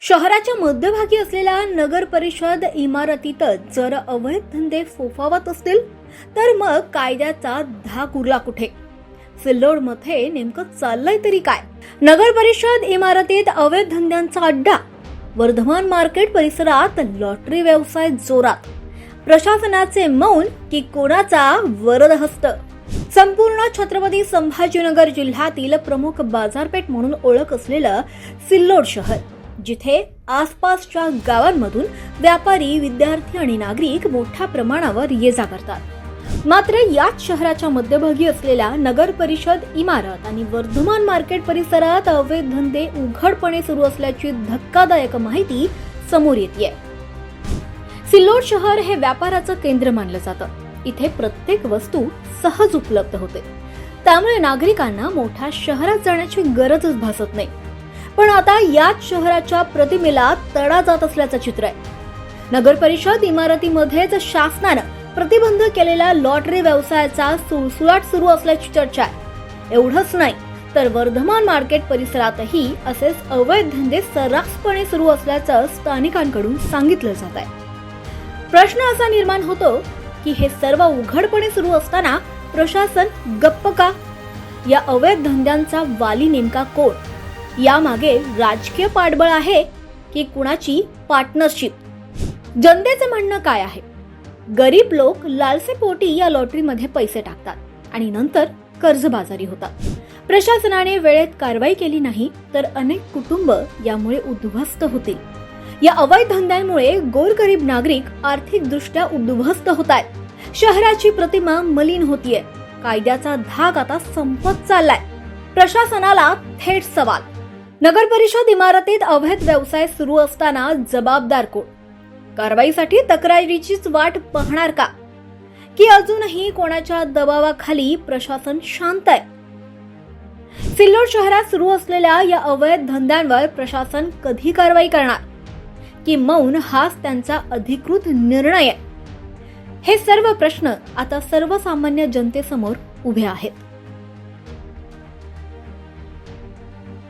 शहराच्या मध्यभागी असलेल्या नगर परिषद इमारतीतच जर अवैध धंदे फोफावत असतील तर मग कायद्याचा धाक उरला कुठे? सिल्लोडमध्ये नेमकं चाललंय तरी काय? नगर परिषद इमारतीत अवैध धंद्यांचा अड्डा, वर्धमान मार्केट परिसरात लॉटरी व्यवसाय जोरात, प्रशासनाचे मौन की कोणाचा वरदहस्त? संपूर्ण छत्रपती संभाजीनगर जिल्ह्यातील प्रमुख बाजारपेठ म्हणून ओळख असलेलं सिल्लोड शहर, जिथे आसपासच्या गावांमधून व्यापारी, विद्यार्थी आणि नागरिक मोठ्या प्रमाणावर ये-जा करतात. मात्र याच शहराच्या मध्यभागी असलेल्या नगर परिषद इमारत आणि वर्धमान मार्केट परिसरात अवैध धंदे उघडपणे सुरू असल्याची धक्कादायक माहिती समोर येते. सिल्लोड शहर हे व्यापाराचं केंद्र मानलं जातं. इथे प्रत्येक वस्तू सहज उपलब्ध होते, त्यामुळे नागरिकांना मोठ्या शहरात जाण्याची गरजच भासत नाही. पण आता याच शहराच्या प्रतिमेला तडा जात असल्याचं चित्र आहे. नगर परिषद इमारतीमध्येच शासनानं प्रतिबंध केलेल्या लॉटरी व्यवसायाचा सुळसुळाट सुरू असल्याची चर्चा आहे. एवढंच नाही तर वर्धमान मार्केट परिसरातही असेच अवैध धंदे सर्रासपणे सुरू असल्याचं स्थानिकांकडून सांगितलं जात आहे. प्रश्न असा निर्माण होतो की हे सर्व उघडपणे सुरू असताना प्रशासन गप्प का? या अवैध धंद्यांचा वाली नेमका कोण? यामागे राजकीय पाठबळ आहे की कुणाची पार्टनरशिप? जनतेचं म्हणणं काय आहे? गरीब लोक लालसेपोटी या लॉटरीमध्ये पैसे टाकतात आणि नंतर कर्जबाजारी होतात. प्रशासनाने वेळेत कारवाई केली नाही तर अनेक कुटुंब यामुळे उद्ध्वस्त होतील. या अवैध धंद्यांमुळे गोरगरीब नागरिक आर्थिकदृष्ट्या उद्ध्वस्त होत आहेत. शहराची प्रतिमा मलिन होतीये. कायद्याचा धाक आता संपत चाललाय. प्रशासनाला थेट सवाल: नगर परिषद इमारतीत अवैध व्यवसाय सुरू असताना जबाबदार कोण? कारवाईसाठी तक्रारीचीच वाट पाहणार का? की अजूनही कोणाच्या दबावाखाली प्रशासन शांत आहे? सिल्लोड शहरात सुरू असलेल्या या अवैध धंद्यांवर प्रशासन कधी कारवाई करणार? की मौन हाच त्यांचा अधिकृत निर्णय आहे? हे सर्व प्रश्न आता सर्वसामान्य जनतेसमोर उभे आहेत.